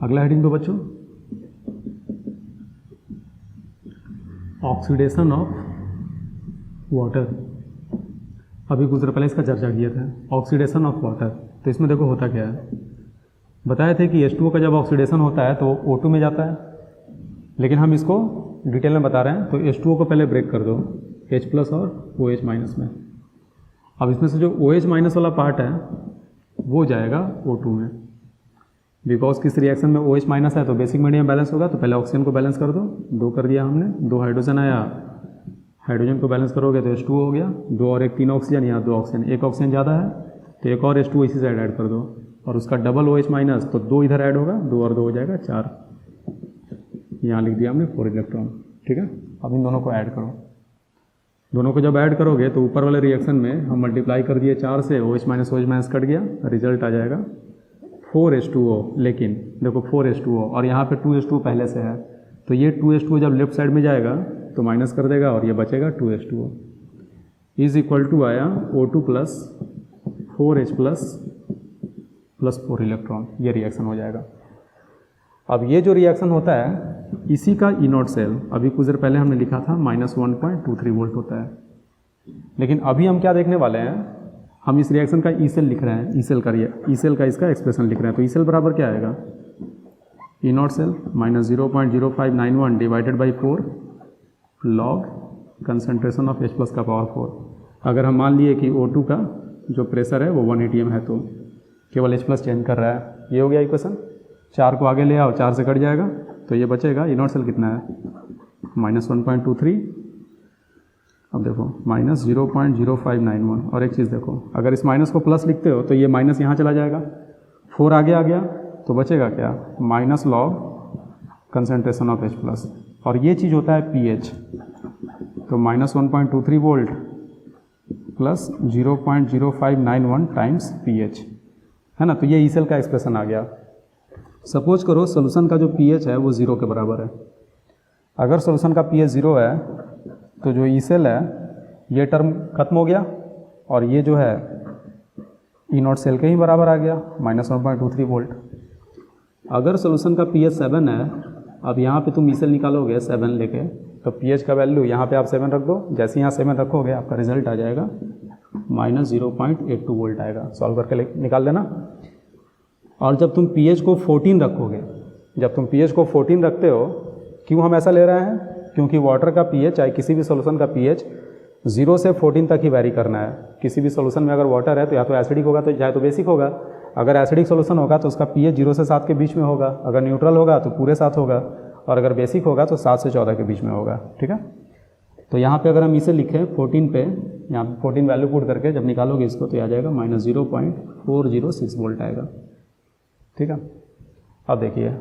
अगला हेडिंग दो बच्चों, ऑक्सीडेशन ऑफ वाटर। अभी कुछ देर पहले इसका चर्चा किया था, ऑक्सीडेशन ऑफ वाटर। तो इसमें देखो होता क्या है, बताए थे कि H2O का जब ऑक्सीडेशन होता है तो O2 में जाता है, लेकिन हम इसको डिटेल में बता रहे हैं। तो H2O को पहले ब्रेक कर दो H+ और OH- में। अब इसमें से जो OH- वाला पार्ट है वो जाएगा O2 में, बिकॉज किस रिएक्शन में OH- है तो बेसिक मीडियम बैलेंस होगा। तो पहले ऑक्सीजन को बैलेंस कर दो, 2 कर दिया हमने, 2 हाइड्रोजन आया, हाइड्रोजन को बैलेंस करोगे तो H2O हो गया, 2 और 1 3 ऑक्सीजन, यहाँ 2 ऑक्सीजन, 1 ऑक्सीजन ज़्यादा है तो एक और H2O इसी साइड ऐड कर दो, और उसका डबल OH- तो 2 इधर ऐड होगा, 2 और 2 हो जाएगा 4, यहाँ लिख दिया हमने 4 इलेक्ट्रॉन। ठीक है, अब इन दोनों को ऐड करो, दोनों को जब ऐड करोगे तो ऊपर वाले रिएक्शन में हम मल्टीप्लाई कर दिए 4 से, OH- कट गया, रिजल्ट आ जाएगा 4H2O। लेकिन देखो 4H2O और यहाँ पे 2H2O पहले से है, तो ये 2H2O जब लेफ्ट साइड में जाएगा तो माइनस कर देगा और ये बचेगा 2H2O इज इक्वल टू आया O2 plus 4H plus 4 electron. ये रिएक्शन हो जाएगा। अब ये जो रिएक्शन होता है इसी का E0 सेल, अभी कुछ देर पहले हमने लिखा था -1.23 वोल्ट होता है, लेकिन अभी हम क्या देखने वाले हैं, हम इस रिएक्शन का ई सेल लिख रहे हैं, ई सेल का इसका एक्सप्रेशन लिख रहे हैं। तो ई सेल बराबर क्या आएगा, E0 cell -0.0591 divided by 4 log concentration of H+ का पावर 4। अगर हम मान लिए कि O2 का जो प्रेशर है वो 1 atm है तो केवल H+ चेंज कर रहा है, ये हो गया इक्वेशन। 4 को आगे ले आओ, 4 से कट जाएगा तो ये बचेगा। E0 सेल कितना है, -1.23, अब देखो -0.0591। और एक चीज़ देखो, अगर इस माइनस को प्लस लिखते हो तो ये माइनस यहाँ चला जाएगा, 4 आगे आ गया तो बचेगा क्या, minus log concentration of H+, और ये चीज़ होता है pH। तो -1.23 वोल्ट प्लस 0.0591 टाइम्स pH है ना। तो ये ई सेल का एक्सप्रेशन आ गया। सपोज करो सोल्यूशन का जो pH है वो 0 के बराबर है। अगर सोल्यूशन का pH 0 है तो जो ई सेल है ये टर्म खत्म हो गया, और ये जो है E0 सेल के ही बराबर आ गया, -1.23 वोल्ट। अगर सोल्यूशन का pH 7 है, अब यहाँ पे तुम ई सेल निकालोगे 7 लेके, तो pH का वैल्यू यहाँ पे आप 7 रख दो, जैसे यहाँ 7 रखोगे आपका रिजल्ट आ जाएगा -0.82 वोल्ट आएगा। सॉल्व करके निकाल देना। और जब तुम pH को 14 रखोगे, जब तुम pH को 14 रखते हो, क्यों हम ऐसा ले रहे हैं, क्योंकि वाटर का pH, चाहे किसी भी सोल्यूशन का pH 0 से 14 तक ही वैरी करना है। किसी भी सोल्यूशन में अगर वाटर है तो या तो एसिडिक होगा तो चाहे तो बेसिक होगा। अगर एसिडिक सोल्यूशन होगा तो उसका pH 0 से 7 के बीच में होगा, अगर न्यूट्रल होगा तो पूरे 7 होगा, और अगर बेसिक होगा तो 7 से 14 के बीच में होगा। ठीक है, तो यहाँ पे अगर हम इसे लिखें 14 पे, यहाँ पे 14 वैल्यू पुट करके जब निकालोगे इसको तो आ जाएगा -0.406 वोल्ट आएगा। ठीक है, अब देखिए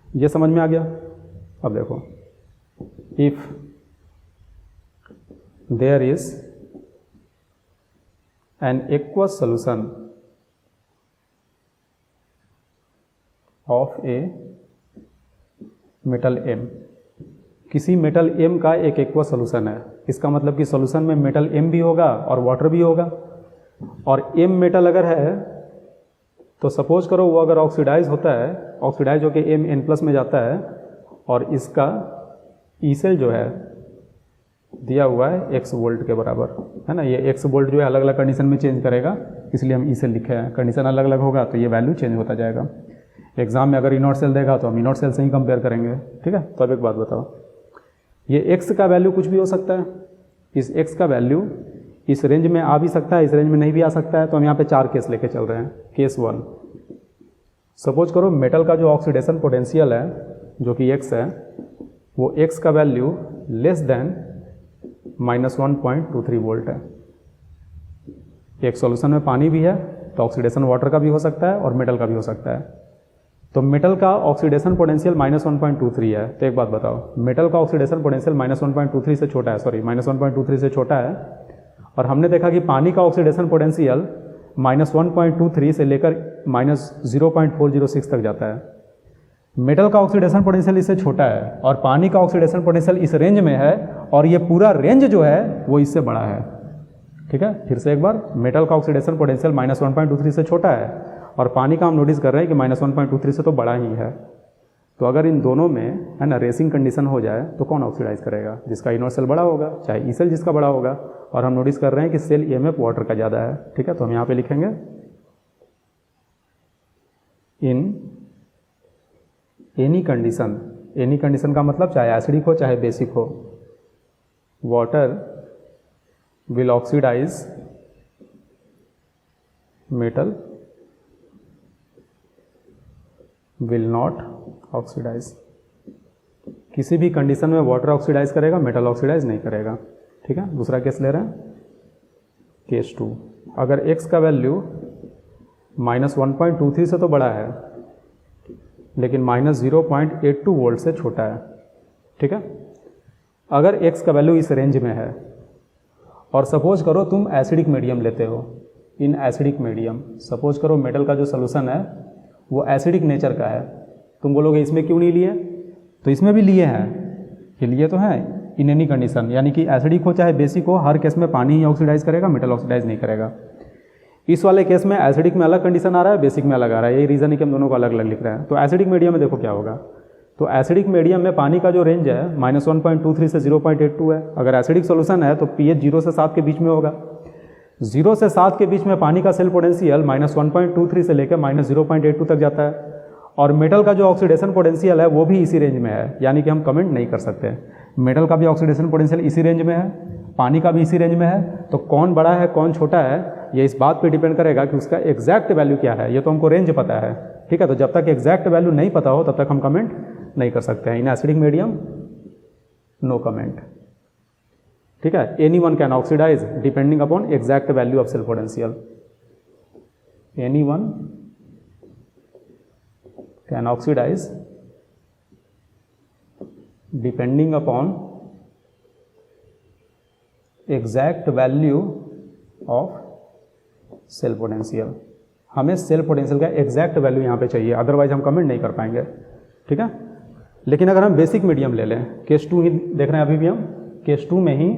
ये समझ में आ गया। अब देखो, if there is an aqueous solution of a metal M, किसी मेटल M का एक एक्वस सॉल्यूशन है, इसका मतलब कि सॉल्यूशन में मेटल M भी होगा और वाटर भी होगा। और M मेटल अगर है तो सपोज करो वो अगर ऑक्सीडाइज होता है, ऑक्सीडाइज होकर MN+ में जाता है, और इसका ई सेल जो है दिया हुआ है x वोल्ट के बराबर है ना। ये x वोल्ट जो है अलग अलग कंडीशन में चेंज करेगा, इसलिए हम ई सेल लिखे हैं। कंडीशन अलग अलग होगा तो ये वैल्यू चेंज होता जाएगा। एग्जाम में अगर E0 सेल देगा तो हम E0 सेल से ही कंपेयर करेंगे। ठीक है, तो अब एक बात बताओ, ये x का वैल्यू कुछ भी हो सकता है, इस x का वैल्यू इस रेंज में आ भी सकता है, इस रेंज में नहीं भी आ सकता है। तो हम यहाँ पे 4 केस लेके चल रहे हैं। केस 1, सपोज करो मेटल का जो ऑक्सीडेशन पोटेंशियल है जो कि x है, वो x का वैल्यू लेस देन -1.23 वोल्ट है। एक सॉल्यूशन में पानी भी है तो ऑक्सीडेशन वाटर का भी हो सकता है और मेटल का भी हो सकता है। तो मेटल का ऑक्सीडेशन पोटेंशियल -1.23 है। तो एक बात बताओ, मेटल का ऑक्सीडेशन पोटेंशियल -1.23 से छोटा है, सॉरी -1.23 से छोटा है, और हमने देखा कि पानी का ऑक्सीडेशन पोटेंशियल -1.23 से लेकर -0.406 तक जाता है। मेटल का ऑक्सीडेशन पोटेंशियल इससे छोटा है और पानी का ऑक्सीडेशन पोटेंशियल इस रेंज में है, और ये पूरा रेंज जो है वो इससे बड़ा है। ठीक है, फिर से एक बार, मेटल का ऑक्सीडेशन पोटेंशियल -1.23 से छोटा है और पानी का हम नोटिस कर रहे हैं कि -1.23 से तो बड़ा ही है। तो अगर इन दोनों में है ना रेसिंग कंडीशन हो जाए तो कौन ऑक्सीडाइज करेगा? जिसका इनवर्ट सेल बड़ा होगा, चाहे ई सेल जिसका बड़ा होगा। और हम नोटिस कर रहे हैं कि सेल ईएमएफ वाटर का ज़्यादा है। ठीक है, तो हम यहाँ पे लिखेंगे in any condition, any condition का मतलब चाहे एसिडिक हो चाहे बेसिक हो, water will oxidise metal will not oxidise. किसी भी कंडीशन में वाटर ऑक्सीडाइज करेगा, मेटल ऑक्सीडाइज नहीं करेगा। ठीक है, दूसरा केस ले रहे हैं, केस 2। अगर x का वैल्यू -1.23 से तो बड़ा है लेकिन -0.82 वोल्ट से छोटा है। ठीक है, अगर x का वैल्यू इस रेंज में है और सपोज करो तुम एसिडिक मीडियम लेते हो, इन एसिडिक मीडियम, सपोज करो मेटल का जो सोल्यूशन है वो एसिडिक नेचर का है, तुम बोलोगे इसमें क्यों नहीं लिए? तो इसमें भी लिए हैं, ये लिए तो हैं इन एनी कंडीशन, यानी कि एसिडिक हो चाहे बेसिक हो, हर केस में पानी ही ऑक्सीडाइज करेगा, मेटल ऑक्सीडाइज नहीं करेगा। इस वाले केस में एसिडिक में अलग कंडीशन आ रहा है, बेसिक में अलग आ रहा है, यही रीज़न है कि हम दोनों को अलग अलग लिख रहे हैं। तो एसिडिक मीडियम में देखो क्या होगा, तो एसिडिक मीडियम में पानी का जो रेंज है -1.23 से 0.82 है। अगर एसिडिक सोल्यूशन है तो pH 0 से 7 के बीच में होगा। 0 से 7 के बीच में पानी का सेल पोटेंशियल -1.23 से लेकर -0.82 तक जाता है, और मेटल का जो ऑक्सीडेशन पोटेंशियल है वो भी इसी रेंज में है, यानी कि हम कमेंट नहीं कर सकते। मेटल का भी ऑक्सीडेशन पोटेंशियल इसी रेंज में है, पानी का भी इसी रेंज में है, तो कौन बड़ा है कौन छोटा है ये इस बात पे डिपेंड करेगा कि उसका एग्जैक्ट वैल्यू क्या है। ये तो हमको रेंज पता है, ठीक है, तो जब तक एग्जैक्ट वैल्यू नहीं पता हो तब तक हम कमेंट नहीं कर सकते हैं। In acidic medium no comment. ठीक है, any one can oxidise depending upon exact value of cell potential. Any one can oxidize depending upon exact value of cell potential। हमें सेल पोटेंशियल का एग्जैक्ट वैल्यू यहाँ पे चाहिए, otherwise हम comment नहीं कर पाएंगे। ठीक है, लेकिन अगर हम बेसिक मीडियम ले लें, केस 2 ही देख रहे हैं अभी भी हम, केस 2 में ही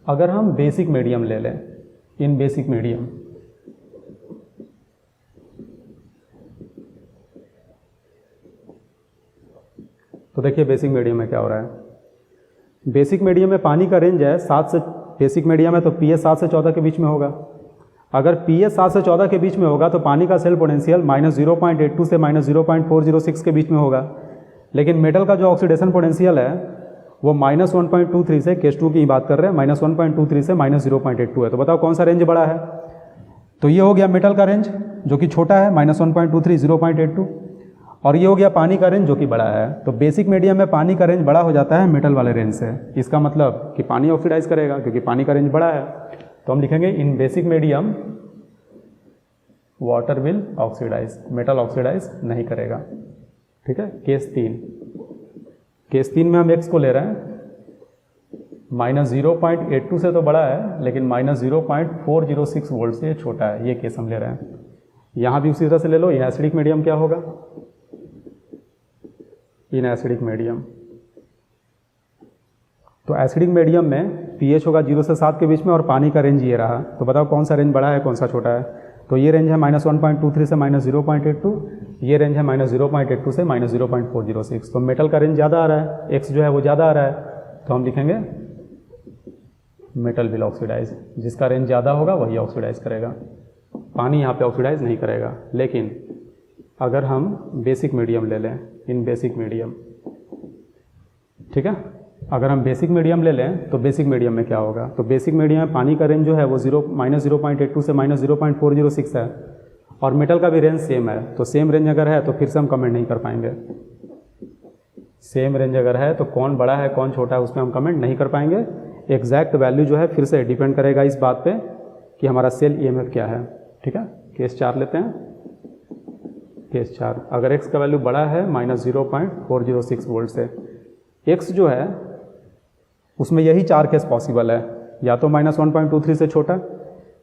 अगर हम बेसिक मीडियम ले लें, इन बेसिक मीडियम, तो देखिए बेसिक मीडियम में क्या हो रहा है। बेसिक मीडियम में पानी का रेंज है 7 से, बेसिक मीडियम है तो pH 7 से 14 के बीच में होगा। अगर pH 7 से 14 के बीच में होगा तो पानी का सेल पोटेंशियल -0.82 से -0.406 के बीच में होगा। लेकिन मेटल का जो ऑक्सीडेशन पोटेंशियल है वो -1.23 से, केस 2 की बात कर रहे हैं, -1.23 से -0.82 है। तो बताओ कौन सा रेंज बड़ा है? तो ये हो गया मेटल का रेंज जो कि छोटा है -1.23 0.82, और ये हो गया पानी का रेंज जो कि बड़ा है। तो बेसिक मीडियम में पानी का रेंज बड़ा हो जाता है मेटल वाले रेंज से। इसका मतलब कि पानी ऑक्सीडाइज करेगा क्योंकि पानी का रेंज बड़ा है। तो हम लिखेंगे in basic medium water will oxidise, metal oxidise नहीं करेगा। ठीक है, केस 3, केस 3 में हम x को ले रहे हैं, -0.82 से तो बड़ा है लेकिन -0.406 वोल्ट से छोटा है, ये केस हम ले रहे हैं। यहाँ भी उसी तरह से ले लो। ये एसिडिक मीडियम क्या होगा? इन एसिडिक मीडियम, तो एसिडिक मीडियम में pH होगा 0 से 7 के बीच में और पानी का रेंज ये रहा। तो बताओ कौन सा रेंज बड़ा है कौन सा छोटा है? तो ये रेंज है -1.23 से -0.82, ये रेंज है -0.82 से -0.406। तो मेटल का रेंज ज़्यादा आ रहा है, x जो है वो ज़्यादा आ रहा है, तो हम लिखेंगे मेटल विल ऑक्सीडाइज। जिसका रेंज ज़्यादा होगा वही ऑक्सीडाइज करेगा, पानी यहाँ पे ऑक्सीडाइज नहीं करेगा। लेकिन अगर हम बेसिक मीडियम ले लें, इन बेसिक मीडियम, ठीक है, अगर हम बेसिक मीडियम ले लें तो बेसिक मीडियम में क्या होगा? तो बेसिक मीडियम में पानी का रेंज जो है वो -0.82 से -0.406 है, और मेटल का भी रेंज सेम है। तो सेम रेंज अगर है तो फिर से हम कमेंट नहीं कर पाएंगे। सेम रेंज अगर है तो कौन बड़ा है कौन छोटा है उसमें हम कमेंट नहीं कर पाएंगे। एग्जैक्ट वैल्यू जो है फिर से डिपेंड करेगा इस बात पे कि हमारा सेल ईएमएफ क्या है। ठीक है, केस 4 लेते हैं। केस 4, अगर x का वैल्यू बड़ा है -0.406 वोल्ट से, x जो है उसमें यही 4 केस पॉसिबल है, या तो -1.23 से छोटा,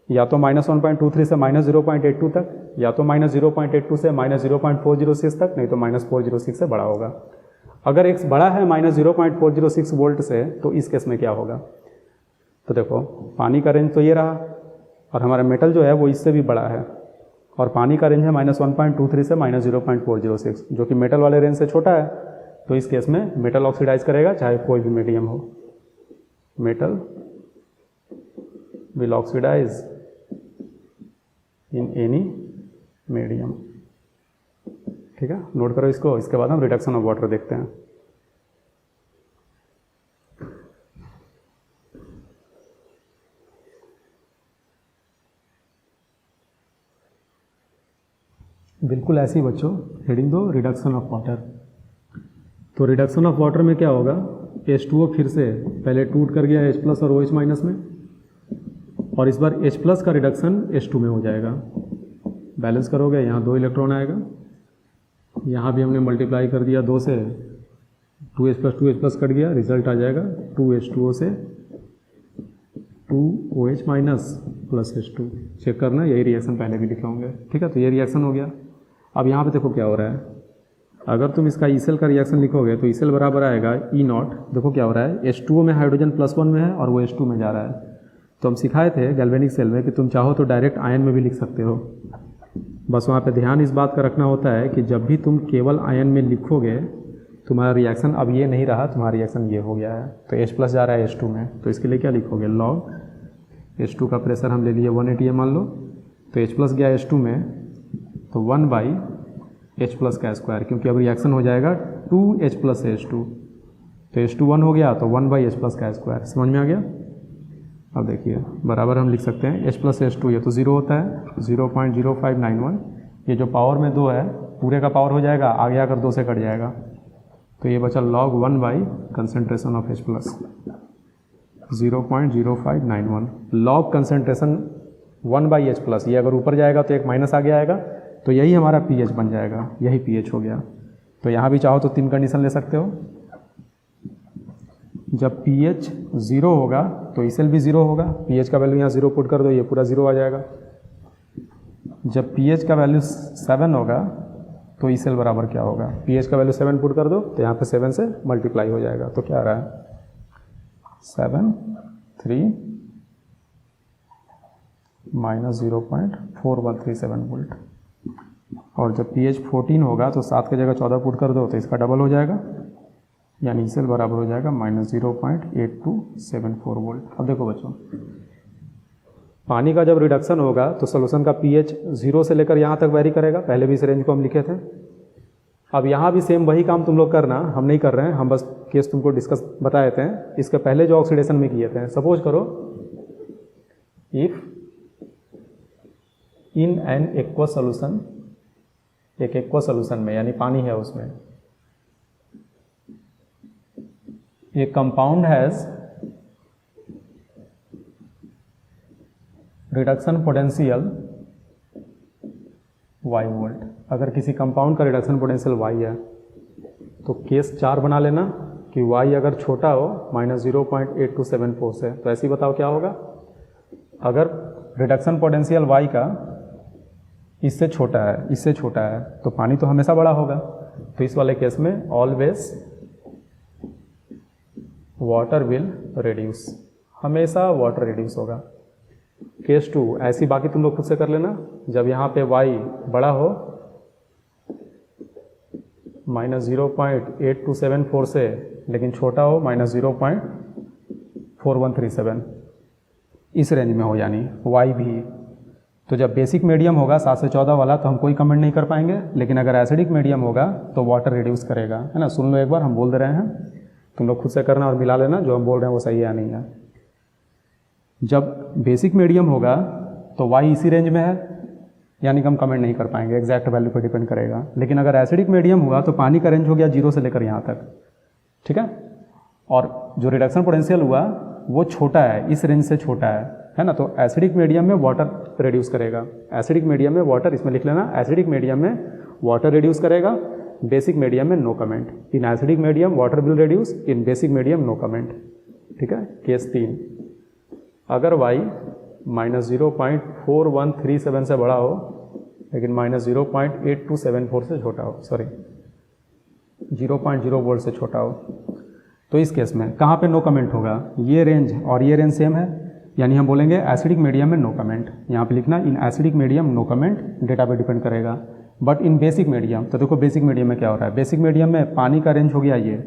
या तो -1.23 से -0.82 तक, या तो -0.82 से -0.406 तक, नहीं तो -406 से बड़ा होगा। अगर x बड़ा है -0.406 वोल्ट से तो इस केस में क्या होगा? तो देखो पानी का रेंज तो ये रहा और हमारा मेटल जो है वो इससे भी बड़ा है, और पानी का रेंज है -1.23 से -0.406, जो कि मेटल वाले रेंज से छोटा है। तो इस केस में मेटल ऑक्सीडाइज करेगा चाहे कोई भी मीडियम हो। Metal will oxidise in any medium. ठीक है, नोट करो इसको। इसके बाद हम रिडक्शन ऑफ वाटर देखते हैं। बिल्कुल ऐसे ही बच्चों, हेडिंग दो रिडक्शन ऑफ वाटर। तो रिडक्शन ऑफ वाटर में क्या होगा, H2O फिर से पहले टूट कर गया H+ और OH- में, और इस बार H+ का रिडक्शन H2 में हो जाएगा। बैलेंस करोगे, यहाँ 2 इलेक्ट्रॉन आएगा, यहाँ भी हमने मल्टीप्लाई कर दिया 2 से, 2H+ कट गया, रिजल्ट आ जाएगा 2H2O से 2OH- प्लस H2। चेक करना, यही रिएक्शन पहले भी लिखे होंगे। ठीक है, तो ये रिएक्शन हो गया। अब यहाँ पे देखो क्या हो रहा है, अगर तुम इसका ई सेल का रिएक्शन लिखोगे तो ई सेल बराबर आएगा E0। देखो क्या हो रहा है, H2O में हाइड्रोजन +1 में है और वो H2 में जा रहा है। तो हम सिखाए थे गैल्वेनिक सेल में कि तुम चाहो तो डायरेक्ट आयन में भी लिख सकते हो। बस वहाँ पे ध्यान इस बात का रखना होता है कि जब भी तुम केवल आयन में लिखोगे, तुम्हारा रिएक्शन अब ये नहीं रहा, तुम्हारा रिएक्शन ये हो गया है। तो H+ जा रहा है H2 में, तो इसके लिए क्या लिखोगे, लॉग H2 का प्रेशर हम ले लिए 180 मान लो, तो H+ गया H2 में, तो 1/H+ का स्क्वायर, क्योंकि अब रिएक्शन हो जाएगा 2H+ H2, तो H2 1 हो गया, तो 1/H+ का स्क्वायर। समझ में आ गया। अब देखिए बराबर हम लिख सकते हैं H+ H2, ये तो 0 होता है, 0.0591। ये जो पावर में 2 है पूरे का पावर हो जाएगा, आगे आकर 2 से कट जाएगा, तो ये बचा log 1 concentration of H+, 0.0591। Log concentration 1/H+, ये अगर ऊपर जाएगा तो एक माइनस आगे आएगा, तो यही हमारा pH बन जाएगा, यही pH हो गया। तो यहाँ भी चाहो तो 3 कंडीशन ले सकते हो। जब pH 0 होगा तो ई सेल भी 0 होगा, pH का वैल्यू यहाँ 0 पुट कर दो, ये पूरा 0 आ जाएगा। जब pH का वैल्यू 7 होगा तो ई सेल बराबर क्या होगा, pH का वैल्यू 7 पुट कर दो, तो यहाँ पे 7 से मल्टीप्लाई हो जाएगा, तो क्या आ रहा है 7 3 -0.4137 वोल्ट। और जब pH 14 होगा तो 7 की जगह 14 पुट कर दो, तो इसका डबल हो जाएगा, यानी ई सेल बराबर हो जाएगा -0.8274 वोल्ट। अब देखो बच्चों, पानी का जब रिडक्शन होगा तो सोल्यूशन का pH 0 से लेकर यहाँ तक वेरी करेगा, पहले भी इस रेंज को हम लिखे थे। अब यहाँ भी सेम वही काम तुम लोग करना, हम नहीं कर रहे हैं, हम बस केस तुमको डिस्कस बताए थे। इसके पहले जो ऑक्सीडेशन में किए थे, सपोज करो if in an aqua solution, एक एक्वा सोल्यूशन में यानी पानी है, उसमें एक compound has reduction potential y volt. अगर किसी कंपाउंड का रिडक्शन पोटेंशियल y है तो केस 4 बना लेना कि y अगर छोटा हो -0.8274 से, तो ऐसे ही बताओ क्या होगा। अगर रिडक्शन पोटेंशियल y का इससे छोटा है, इससे छोटा है, तो पानी तो हमेशा बड़ा होगा। तो इस वाले केस में ऑलवेज वाटर विल रिड्यूस, हमेशा वाटर रिड्यूस होगा। केस 2 ऐसी बाकी तुम लोग खुद से कर लेना। जब यहाँ पे y बड़ा हो -0.8274 से, लेकिन छोटा हो -0.4137, इस रेंज में हो, यानी y भी। तो जब बेसिक मीडियम होगा 7 से 14 वाला, तो हम कोई कमेंट नहीं कर पाएंगे, लेकिन अगर एसिडिक मीडियम होगा तो वाटर रिड्यूस करेगा, है ना। सुन लो एक बार, हम बोल दे रहे हैं, तुम लोग खुद से करना और मिला लेना जो हम बोल रहे हैं वो सही है या नहीं है। जब बेसिक मीडियम होगा तो y इसी रेंज में है, यानी कि हम कमेंट नहीं कर पाएंगे, एग्जैक्ट वैल्यू पर डिपेंड करेगा। लेकिन अगर एसिडिक मीडियम हुआ तो पानी का रेंज हो गया 0 से लेकर यहाँ तक, ठीक है। और जो रिडक्शन पोटेंशियल हुआ वो छोटा है, इस रेंज से छोटा है ना। तो एसिडिक मीडियम में वाटर रिड्यूस करेगा, एसिडिक मीडियम में वाटर, इसमें लिख लेना, एसिडिक मीडियम में वाटर रिड्यूस करेगा, बेसिक मीडियम में no comment. In acidic medium water will reduce, in basic medium no comment, ठीक है। केस 3, अगर y -0.4137 से बड़ा हो लेकिन -0.8274 से छोटा हो, सॉरी 0.0 वोल्ट से छोटा हो, तो इस केस में कहाँ पे नो कमेंट होगा, ये रेंज और ये रेंज सेम है, यानी हम बोलेंगे एसिडिक मीडियम में नो कमेंट, यहाँ पे लिखना in acidic medium no comment, data पे डिपेंड करेगा। बट इन बेसिक मीडियम, तो देखो बेसिक मीडियम में क्या हो रहा है, बेसिक मीडियम में पानी का रेंज हो गया ये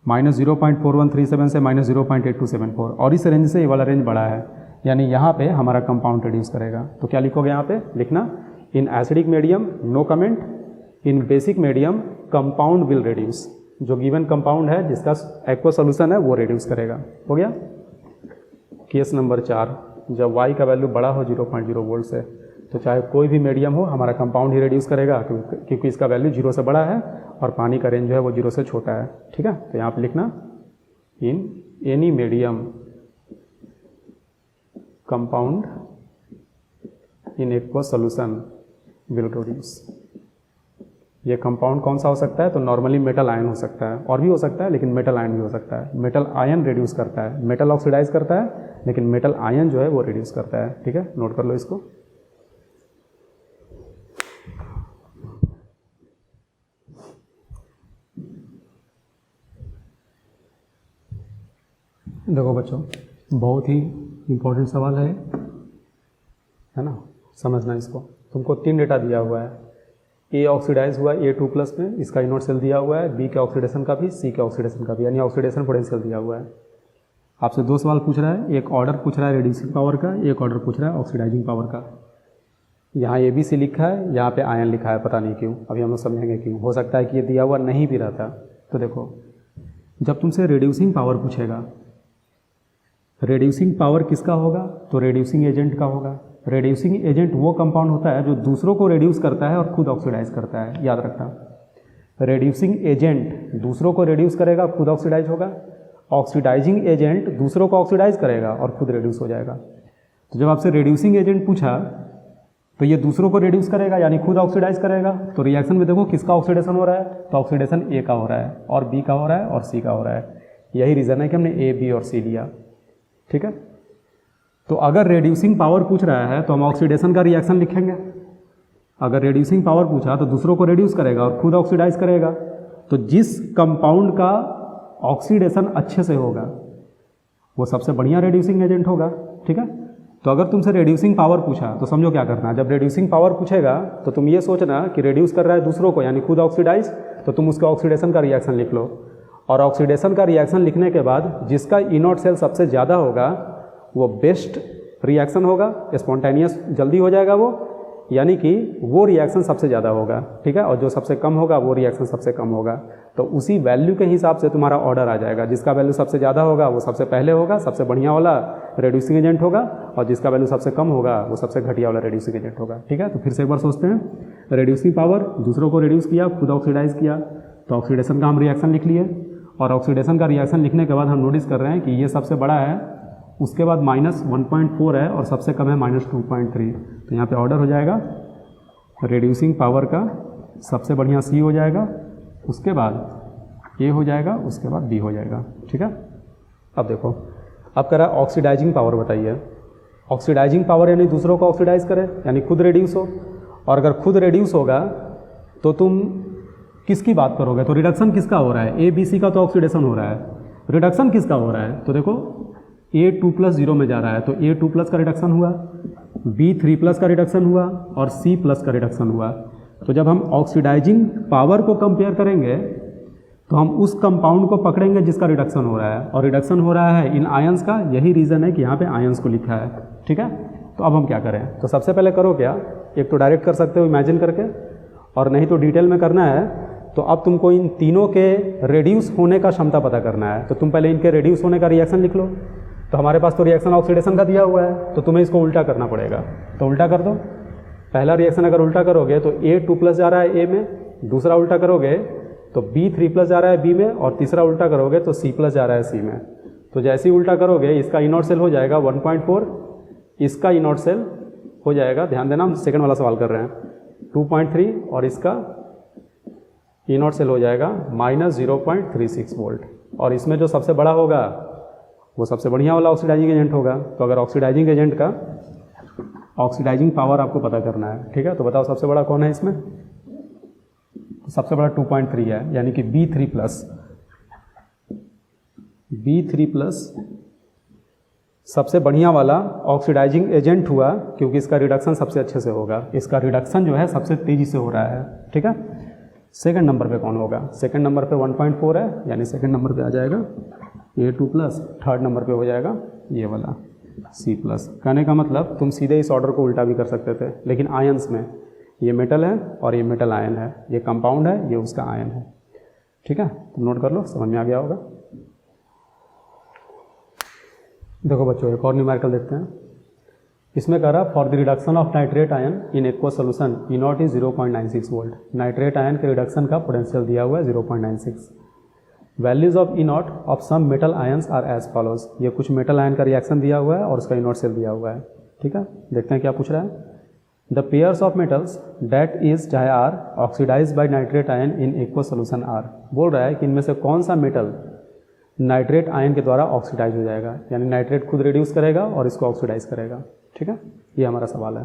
-0.4137 से -0.8274, और इस रेंज से ये वाला रेंज बड़ा है, यानी यहाँ पे हमारा कंपाउंड रिड्यूस करेगा। तो क्या लिखोगे यहाँ पे, लिखना in acidic medium no comment, in basic medium compound will reduce, जो गिवन कंपाउंड है जिसका एक्वा सोल्यूशन है वो रिड्यूस करेगा। हो गया। केस नंबर 4, जब y का वैल्यू बड़ा हो 0.0 वोल्ट से, तो चाहे कोई भी मीडियम हो हमारा कंपाउंड ही रिड्यूस करेगा, क्योंकि इसका वैल्यू 0 से बड़ा है और पानी का रेंज जो है वो 0 से छोटा है। ठीक है, तो यहाँ पे लिखना इन any medium compound in aqua solution will reduce. ये कंपाउंड कौन सा हो सकता है, तो नॉर्मली मेटल आयन हो सकता है, और भी हो सकता है लेकिन मेटल आयन भी हो सकता है। मेटल आयन रिड्यूस करता है, मेटल ऑक्सीडाइज करता है, लेकिन मेटल आयन जो है वो रिड्यूस करता है। ठीक है, नोट कर लो इसको। देखो बच्चों, बहुत ही इम्पोर्टेंट सवाल है ना, समझना इसको। तुमको 3 डेटा दिया हुआ है, ए ऑक्सीडाइज हुआ A2+ में, इसका इनोट सेल दिया हुआ है, बी के ऑक्सीडेशन का भी, सी के ऑक्सीडेशन का भी, यानी ऑक्सीडेशन पोटेंशियल दिया हुआ है। आपसे 2 सवाल पूछ रहा है, एक ऑर्डर पूछ रहा है रिड्यूसिंग पावर का, एक ऑर्डर पूछ रहा है ऑक्सीडाइजिंग पावर का। यहाँ ABC लिखा है, यहाँ पे आयन लिखा है, पता नहीं क्यों, अभी हम लोग समझेंगे क्यों। हो सकता है कि ये दिया हुआ नहीं भी रहता। तो देखो, जब तुमसे रिड्यूसिंग पावर पूछेगा, रिड्यूसिंग पावर किसका होगा, तो रिड्यूसिंग एजेंट का होगा। रिड्यूसिंग एजेंट वो कंपाउंड होता है जो दूसरों को रिड्यूस करता है और खुद ऑक्सीडाइज करता है, याद रखना। रिड्यूसिंग एजेंट दूसरों को रिड्यूस करेगा, खुद ऑक्सीडाइज होगा। ऑक्सीडाइजिंग एजेंट दूसरों को ऑक्सीडाइज करेगा और खुद रिड्यूस हो जाएगा। तो जब आपसे रिड्यूसिंग एजेंट पूछा, तो ये दूसरों को रिड्यूस करेगा यानी खुद ऑक्सीडाइज करेगा। तो रिएक्शन में देखो किसका ऑक्सीडेशन हो रहा है, तो ऑक्सीडेशन A का हो रहा है, और B का हो रहा है, और C का हो रहा है। यही रीज़न है कि हमने A, B और C लिया। ठीक है, तो अगर रिड्यूसिंग पावर पूछ रहा है तो हम ऑक्सीडेशन का रिएक्शन लिखेंगे। अगर रिड्यूसिंग पावर पूछा तो दूसरों को रिड्यूस करेगा और खुद ऑक्सीडाइज करेगा। तो जिस कंपाउंड का ऑक्सीडेशन अच्छे से होगा वो सबसे बढ़िया रिड्यूसिंग एजेंट होगा। ठीक है, तो अगर तुमसे रिड्यूसिंग पावर पूछा तो समझो क्या करना है। जब रिड्यूसिंग पावर पूछेगा तो तुम ये सोचना कि रिड्यूस कर रहा है दूसरों को यानी खुद ऑक्सीडाइज, तो तुम उसके ऑक्सीडेशन का रिएक्शन लिख लो। और ऑक्सीडेशन का रिएक्शन लिखने के बाद जिसका इनोट सेल सबसे ज़्यादा होगा वो बेस्ट रिएक्शन होगा, स्पॉन्टेनियस जल्दी हो जाएगा वो, यानी कि वो रिएक्शन सबसे ज़्यादा होगा। ठीक है, और जो सबसे कम होगा वो रिएक्शन सबसे कम होगा। तो उसी वैल्यू के हिसाब से तुम्हारा ऑर्डर आ जाएगा। जिसका वैल्यू सबसे ज़्यादा होगा वो सबसे पहले होगा, सबसे बढ़िया वाला रिड्यूसिंग एजेंट होगा, और जिसका वैल्यू सबसे कम होगा वो सबसे घटिया वाला रिड्यूसिंग एजेंट होगा। ठीक है, तो फिर से एक बार सोचते हैं। रिड्यूसिंग पावर, दूसरों को रिड्यूस किया, खुद ऑक्सीडाइज किया, तो ऑक्सीडेशन का हम रिएक्शन लिख लिए। और ऑक्सीडेशन का रिएक्शन लिखने के बाद हम नोटिस कर रहे हैं कि ये सबसे बड़ा है, उसके बाद -1.4 है, और सबसे कम है -2.3। तो यहाँ पे ऑर्डर हो जाएगा रिड्यूसिंग पावर का सबसे बढ़िया C हो जाएगा, उसके बाद A हो जाएगा, उसके बाद B हो जाएगा। ठीक है, अब देखो, अब कह रहा है ऑक्सीडाइजिंग पावर बताइए। ऑक्सीडाइजिंग पावर यानी दूसरों को ऑक्सीडाइज करे यानी खुद रिड्यूस हो, और अगर खुद रिड्यूस होगा तो तुम किसकी बात करोगे, तो रिडक्शन किसका हो रहा है, ABC का तो ऑक्सीडेशन हो रहा है, रिडक्शन किसका हो रहा है, तो देखो A2+ 0 में जा रहा है तो A2+ का रिडक्शन हुआ, B3+ का रिडक्शन हुआ, और C+ का रिडक्शन हुआ। तो जब हम ऑक्सीडाइजिंग पावर को कंपेयर करेंगे तो हम उस कंपाउंड को पकड़ेंगे जिसका रिडक्शन हो रहा है, और रिडक्शन हो रहा है इन आयंस का। यही रीज़न है कि यहाँ पे आयंस को लिखा है। ठीक है, तो अब हम क्या करें, तो सबसे पहले करो क्या, एक तो डायरेक्ट कर सकते हो इमेजिन करके, और नहीं तो डिटेल में करना है तो अब तुमको इन तीनों के रिड्यूस होने का क्षमता पता करना है। तो तुम पहले इनके रिड्यूस होने का रिएक्शन लिख लो। तो हमारे पास तो रिएक्शन ऑक्सीडेशन का दिया हुआ है, तो तुम्हें इसको उल्टा करना पड़ेगा। तो उल्टा कर दो। पहला रिएक्शन अगर उल्टा करोगे तो A2+ जा रहा है A में, दूसरा उल्टा करोगे तो B3+ जा रहा है B में, और तीसरा उल्टा करोगे तो C+ जा रहा है C में। तो जैसे ही उल्टा करोगे इसका इनोट सेल हो जाएगा 1.4, इसका इनोट सेल हो जाएगा, ध्यान देना हम सेकंड वाला सवाल कर रहे हैं, 2.3, और इसका इनोट सेल हो जाएगा -0.36 वोल्ट। और इसमें जो सबसे बड़ा होगा वो सबसे बढ़िया वाला ऑक्सीडाइजिंग एजेंट होगा। तो अगर ऑक्सीडाइजिंग एजेंट का ऑक्सीडाइजिंग पावर आपको पता करना है, ठीक है, तो बताओ सबसे बड़ा कौन है इसमें, तो सबसे बड़ा 2.3 है, यानी कि B3+ सबसे बढ़िया वाला ऑक्सीडाइजिंग एजेंट हुआ क्योंकि इसका रिडक्शन सबसे अच्छे से होगा, इसका रिडक्शन जो है सबसे तेज़ी से हो रहा है, ठीक है। सेकंड नंबर पे कौन होगा? सेकंड नंबर पे 1.4 है, यानी सेकंड नंबर पे आ जाएगा A2+। थर्ड नंबर पे हो जाएगा ये वाला C+। कहने का मतलब तुम सीधे इस ऑर्डर को उल्टा भी कर सकते थे, लेकिन आयंस में ये मेटल है और ये मेटल आयन है, ये कंपाउंड है, ये उसका आयन है, ठीक है। तुम नोट कर लो, समझ में आ गया होगा। देखो बच्चों एक और न्यूमेरिकल देखते हैं। इसमें कह रहा for the reduction of nitrate ion in aqua solution E0 is 0.96 volt. Nitrate ion के रिडक्शन का पोटेंशियल दिया हुआ है 0.96। Values of E0 of some metal ions are as follows. ये कुछ मेटल आयन का रिएक्शन दिया हुआ है और उसका E0 सेल दिया हुआ है, ठीक है। देखते हैं क्या पूछ रहा है। The pairs of metals that is चाहे are oxidise by nitrate ion in aqua solution are. बोल रहा है कि इनमें से कौन सा मेटल नाइट्रेट आयन के द्वारा ऑक्सीडाइज हो जाएगा, यानी नाइट्रेट खुद रिड्यूस करेगा और इसको ऑक्सीडाइज करेगा, ठीक है। ये हमारा सवाल है।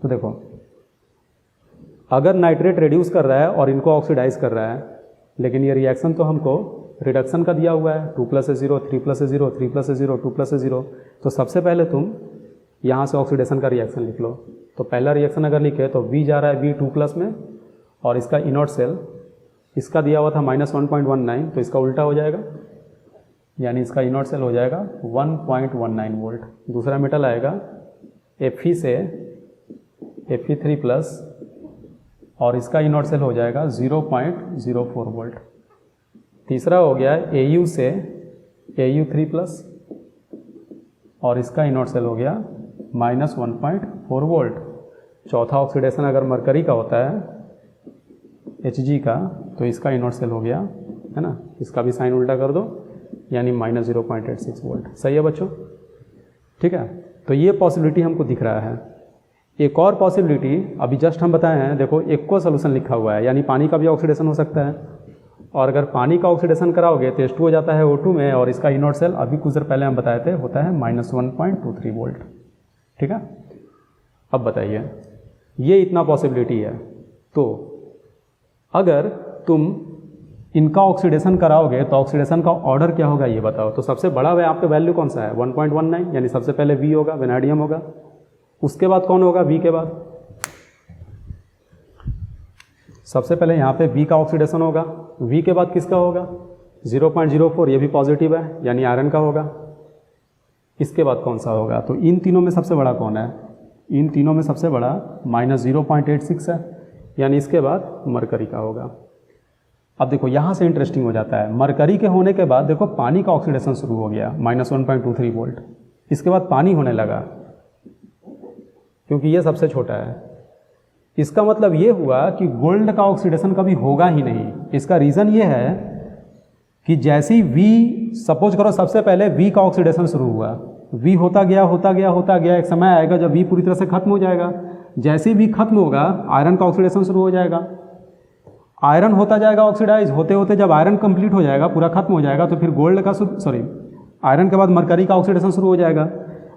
तो देखो अगर नाइट्रेट रिड्यूस कर रहा है और इनको ऑक्सीडाइज कर रहा है, लेकिन ये रिएक्शन तो हमको रिडक्शन का दिया हुआ है 2 + 0 3 + 0 3 + 0 2 + 0। तो सबसे पहले तुम यहाँ से ऑक्सीडेशन का रिएक्शन लिख लो। तो पहला रिएक्शन अगर लिखे तो V जा रहा है B2+ में और इसका E0 सेल इसका दिया हुआ था -1.19, तो इसका उल्टा हो जाएगा, यानी इसका E0 सेल हो जाएगा 1.19 वोल्ट। दूसरा मेटल आएगा Fe से Fe3+ और इसका E0 सेल हो जाएगा 0.04 वोल्ट। तीसरा हो गया Au से Au3+ और इसका E0 सेल हो गया -1.4 वोल्ट। चौथा ऑक्सीडेशन अगर मरकरी का होता है Hg का, तो इसका E0 सेल हो गया, है ना। इसका भी साइन उल्टा कर दो, यानी -0.86 वोल्ट। सही है बच्चों, ठीक है। तो ये पॉसिबिलिटी हमको दिख रहा है। एक और पॉसिबिलिटी अभी जस्ट हम बताए हैं, देखो एक्वा सोल्यूशन लिखा हुआ है, यानी पानी का भी ऑक्सीडेशन हो सकता है। और अगर पानी का ऑक्सीडेशन कराओगे तो H2 हो जाता है O2 में, और इसका E0 सेल अभी कुछ देर पहले हम बताए थे होता है -1.23 वोल्ट, ठीक है। अब बताइए ये इतना पॉसिबिलिटी है, तो अगर तुम इनका ऑक्सीडेशन कराओगे तो ऑक्सीडेशन का ऑर्डर क्या होगा ये बताओ। तो सबसे बड़ा यहाँ पे वैल्यू कौन सा है 1.19, यानी सबसे पहले V होगा, वेनाडियम होगा। उसके बाद कौन होगा V के बाद? सबसे पहले यहाँ पे V का ऑक्सीडेशन होगा। V के बाद किसका होगा? 0.04, ये भी पॉजिटिव है, यानी आयरन का होगा। इसके बाद कौन सा होगा? तो इन तीनों में सबसे बड़ा कौन है? इन तीनों में सबसे बड़ा -0.86 है, यानी इसके बाद मरकरी का होगा। अब देखो यहाँ से इंटरेस्टिंग हो जाता है। मरकरी के होने के बाद देखो पानी का ऑक्सीडेशन शुरू हो गया -1.23 वोल्ट। इसके बाद पानी होने लगा, क्योंकि ये सबसे छोटा है। इसका मतलब ये हुआ कि गोल्ड का ऑक्सीडेशन कभी होगा ही नहीं। इसका रीज़न ये है कि जैसी V, सपोज करो सबसे पहले V का ऑक्सीडेशन शुरू हुआ, V होता गया, एक समय आएगा जब V पूरी तरह से खत्म हो जाएगा। जैसे भी खत्म होगा आयरन का ऑक्सीडेशन शुरू हो जाएगा। आयरन होता जाएगा ऑक्सीडाइज, होते होते जब आयरन कंप्लीट हो जाएगा, पूरा खत्म हो जाएगा, तो फिर गोल्ड का आयरन के बाद मरकरी का ऑक्सीडेशन शुरू हो जाएगा।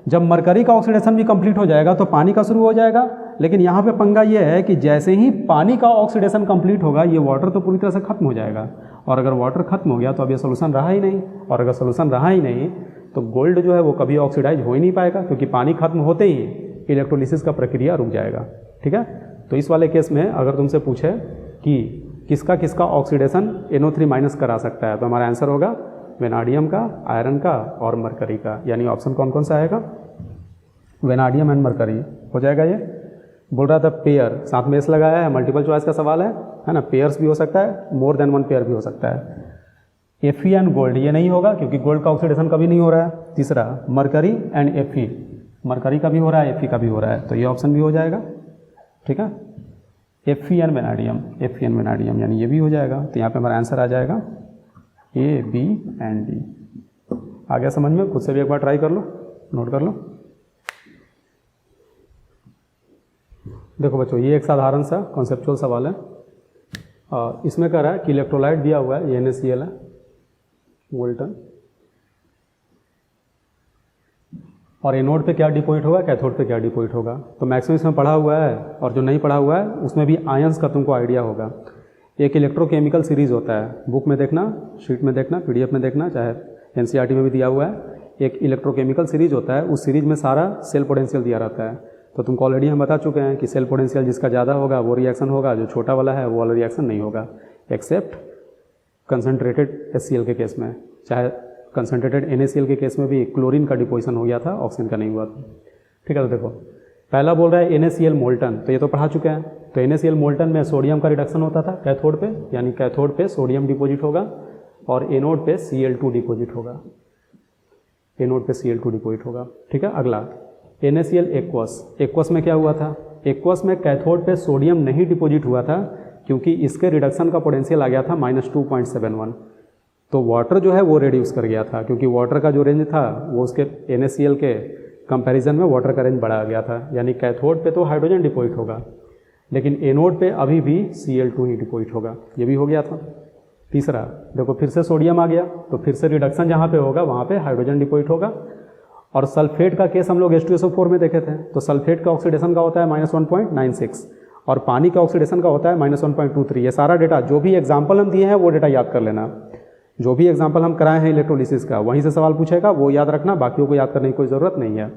जब मरकरी का ऑक्सीडेशन भी कंप्लीट हो जाएगा तो पानी का शुरू हो जाएगा। लेकिन यहाँ पे पंगा ये है कि जैसे ही पानी का ऑक्सीडेशन कंप्लीट होगा, ये वाटर तो पूरी तरह से खत्म हो जाएगा। और अगर वाटर खत्म हो गया तो अब ये सोल्यूशन रहा ही नहीं, और अगर सोल्यूशन रहा ही नहीं तो गोल्ड जो है वो कभी ऑक्सीडाइज हो ही नहीं पाएगा, क्योंकि पानी खत्म होते ही इलेक्ट्रोलिसिस का प्रक्रिया रुक जाएगा, ठीक है। तो इस वाले केस में अगर तुमसे पूछे कि किसका किसका ऑक्सीडेशन NO3- करा सकता है, तो हमारा आंसर होगा वेनाडियम का, आयरन का और मरकरी का। यानी ऑप्शन कौन कौन सा आएगा? वेनाडियम एंड मरकरी हो जाएगा। ये बोल रहा था पेयर, साथ में एस लगाया है, मल्टीपल चॉइस का सवाल है ना। पेयर्स भी हो सकता है, मोर देन 1 पेयर भी हो सकता है। Fe एंड गोल्ड ये नहीं होगा, क्योंकि गोल्ड का ऑक्सीडेशन कभी नहीं हो रहा है। तीसरा मरकरी एंड Fe, मरकरी का भी हो रहा है, Fe का भी हो रहा है, तो ये ऑप्शन भी हो जाएगा, ठीक है। Fe एंड वेनाडियम, यानी ये भी हो जाएगा। तो यहाँ पे हमारा आंसर आ जाएगा A, B एंड D। आ गया समझ में? खुद से भी एक बार ट्राई कर लो, नोट कर लो। देखो बच्चों, ये एक साधारण सा कॉन्सेप्चुअल सवाल है। इसमें कह रहा है कि इलेक्ट्रोलाइट दिया हुआ है, ये NaCl है, वोल्टन, और एनोड पे क्या डिपोजिट होगा, कैथोड पे क्या डिपोजिट होगा। तो मैक्सिमम इसमें पढ़ा हुआ है, और जो नहीं पढ़ा हुआ है उसमें भी आयंस का तुमको आइडिया होगा। एक इलेक्ट्रोकेमिकल सीरीज होता है, बुक में देखना, शीट में देखना, PDF में देखना, चाहे NCERT में भी दिया हुआ है। एक इलेक्ट्रोकेमिकल सीरीज होता है, उस सीरीज में सारा सेल पोटेंशियल दिया रहता है। तो तुमको ऑलरेडी हम बता चुके हैं कि सेल पोटेंशियल जिसका ज़्यादा होगा वो रिएक्शन होगा, जो छोटा वाला है वो वाला रिएक्शन नहीं होगा, एक्सेप्ट कंसनट्रेटेड HCl के केस में। चाहे कंसनट्रेटेड NaCl के केस में भी क्लोरीन का डिपोजिशन हो गया था, ऑक्सीजन का नहीं हुआ था। ठीक है, तो देखो पहला बोल रहा है NaCl मोल्टन, तो ये तो पढ़ा चुके हैं। तो NaCl मोल्टन में सोडियम का रिडक्शन होता था कैथोड पे, यानी कैथोड पे सोडियम डिपॉजिट होगा और एनोड पे Cl2 डिपॉजिट होगा, एनोड पे Cl2 डिपॉजिट होगा। ठीक है, अगला NaCl एक्वस। एक्वस में क्या हुआ था? एक्वस में कैथोड पे सोडियम नहीं डिपॉजिट हुआ था क्योंकि इसके रिडक्शन का पोटेंशियल आ गया था -2.71। तो वाटर जो है वो रिड्यूस कर गया था, क्योंकि वाटर का जो रेंज था वो उसके NaCl के कंपैरिजन में वाटर का रेंज बढ़ा गया था। यानी कैथोड पे तो हाइड्रोजन डिपॉजिट होगा, लेकिन एनोड पे अभी भी Cl2 ही डिपॉजिट होगा, ये भी हो गया था। तीसरा देखो फिर से सोडियम आ गया, तो फिर से रिडक्शन जहाँ पे होगा वहाँ पे हाइड्रोजन डिपॉजिट होगा। और सल्फेट का केस हम लोग H2SO4 में देखे थे, तो सल्फेट का ऑक्सीडेशन का होता है -1.96 और पानी का ऑक्सीडेशन का होता है -1.23। ये सारा डेटा जो भी एग्जाम्पल हम दिए हैं वो डेटा याद कर लेना। जो भी एग्जाम्पल हम कराए हैं इलेक्ट्रोलिसिस का, वहीं से सवाल पूछेगा, वो याद रखना, बाकियों को याद करने की कोई ज़रूरत नहीं है।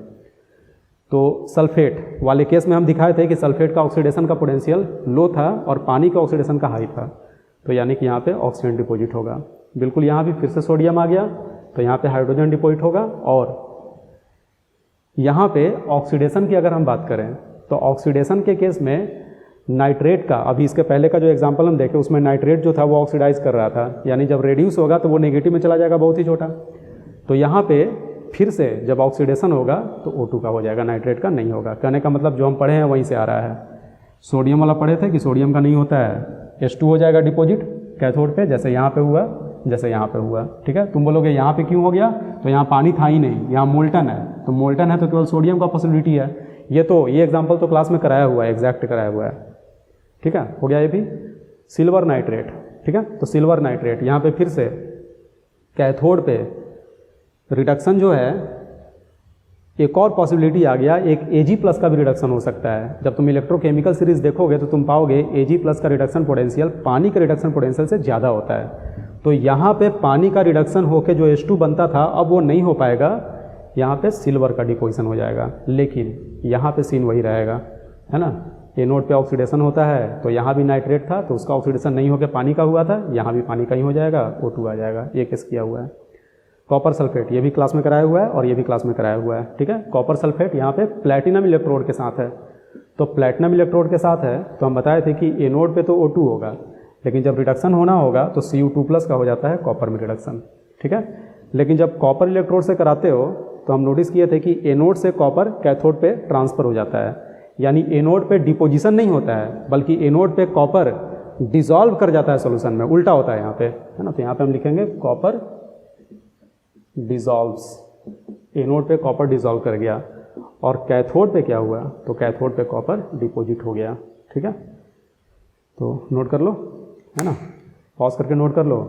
तो सल्फेट वाले केस में हम दिखाए थे कि सल्फेट का ऑक्सीडेशन का पोटेंशियल लो था और पानी का ऑक्सीडेशन का हाई था, तो यानी कि यहाँ पे ऑक्सीजन डिपॉजिट होगा। बिल्कुल यहाँ भी फिर से सोडियम आ गया, तो यहाँ पे हाइड्रोजन डिपॉजिट होगा। और यहाँ पे ऑक्सीडेशन की अगर हम बात करें तो ऑक्सीडेशन के केस में नाइट्रेट का, अभी इसके पहले का जो एग्जांपल हम देखे उसमें नाइट्रेट जो था वो ऑक्सीडाइज कर रहा था, यानी जब रेड्यूस होगा तो वो नेगेटिव में चला जाएगा, बहुत ही छोटा। तो यहाँ पे फिर से जब ऑक्सीडेशन होगा तो O2 का हो जाएगा, नाइट्रेट का नहीं होगा। कहने का मतलब जो हम पढ़े हैं वहीं से आ रहा है। सोडियम वाला पढ़े थे कि सोडियम का नहीं होता है, H2 हो जाएगा डिपॉजिट कैथोड पे, जैसे यहाँ पे हुआ, जैसे यहाँ पे हुआ। ठीक है, तुम बोलोगे यहाँ पे क्यों हो गया, तो यहाँ पानी था ही नहीं, यहाँ मोल्टन है, तो मोल्टन है तो केवल सोडियम का पॉसिबिलिटी है। ये एग्जाम्पल तो क्लास में कराया हुआ है, एग्जैक्ट कराया हुआ है। ठीक है, हो गया ये भी। सिल्वर नाइट्रेट, ठीक है, तो सिल्वर नाइट्रेट यहाँ पे फिर से कैथोड पे रिडक्शन जो है, एक और पॉसिबिलिटी आ गया, एक Ag+ का भी रिडक्शन हो सकता है। जब तुम इलेक्ट्रोकेमिकल सीरीज देखोगे तो तुम पाओगे Ag+ का रिडक्शन पोटेंशियल पानी के रिडक्शन पोटेंशियल से ज़्यादा होता है। तो यहाँ पे पानी का रिडक्शन होकर जो H2 बनता था अब वो नहीं हो पाएगा, यहाँ पे सिल्वर का डिपोजिशन हो जाएगा, लेकिन यहाँ पे सीन वही रहेगा, है ना। एनोड पे ऑक्सीडेशन होता है, तो यहाँ भी नाइट्रेट था तो उसका ऑक्सीडेशन नहीं होकर पानी का हुआ था, यहाँ भी पानी का ही हो जाएगा, O2 आ जाएगा। ये केस किया हुआ है। कॉपर सल्फेट, ये भी क्लास में कराया हुआ है और ये भी क्लास में कराया हुआ है। ठीक है, कॉपर सल्फेट यहाँ पे प्लैटिनम इलेक्ट्रोड के साथ है, तो प्लैटिनम इलेक्ट्रोड के साथ है तो हम बताए थे कि एनोड पे तो O2 होगा, लेकिन जब रिडक्शन होना होगा तो Cu2+ का हो जाता है कॉपर में रिडक्शन। ठीक है, लेकिन जब कॉपर इलेक्ट्रोड से कराते हो तो हम नोटिस किए थे कि एनोड से कॉपर कैथोड पे ट्रांसफर हो जाता है, यानी एनोड पे डिपोजिशन नहीं होता है बल्कि एनोड पे कॉपर डिसॉल्व कर जाता है सॉल्यूशन में, उल्टा होता है यहाँ पे, है ना। तो यहाँ पे हम लिखेंगे कॉपर डिसॉल्व्स, एनोड पे कॉपर डिसॉल्व कर गया, और कैथोड पे क्या हुआ, तो कैथोड पे कॉपर डिपॉजिट हो गया। ठीक है, तो नोट कर लो, है ना, पॉज करके नोट कर लो।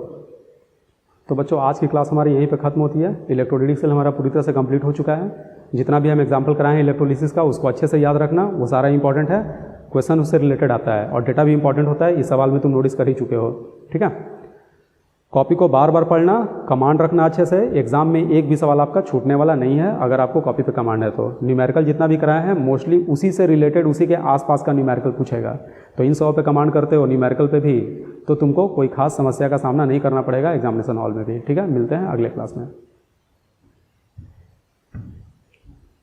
तो बच्चों आज की क्लास हमारी यहीं पे खत्म होती है। इलेक्ट्रोलिटिक्स हमारा पूरी तरह से कंप्लीट हो चुका है। जितना भी हम एग्जाम्पल कराए हैं इलेक्ट्रोलिसिस का उसको अच्छे से याद रखना, वो सारा इंपॉर्टेंट है, क्वेश्चन उससे रिलेटेड आता है और डेटा भी इंपॉर्टेंट होता है। इस सवाल में तुम नोटिस कर ही चुके हो। ठीक है, कॉपी को बार बार पढ़ना, कमांड रखना अच्छे से। एग्जाम में एक भी सवाल आपका छूटने वाला नहीं है अगर आपको कॉपी पे कमांड है तो। न्यूमेरिकल जितना भी कराया है मोस्टली उसी से रिलेटेड, उसी के आसपास का न्यूमेरिकल पूछेगा, तो इन सब पे कमांड करते हो न्यूमेरिकल पे भी, तो तुमको कोई खास समस्या का सामना नहीं करना पड़ेगा एग्जामिनेशन हॉल में भी। ठीक है, मिलते हैं अगले क्लास में।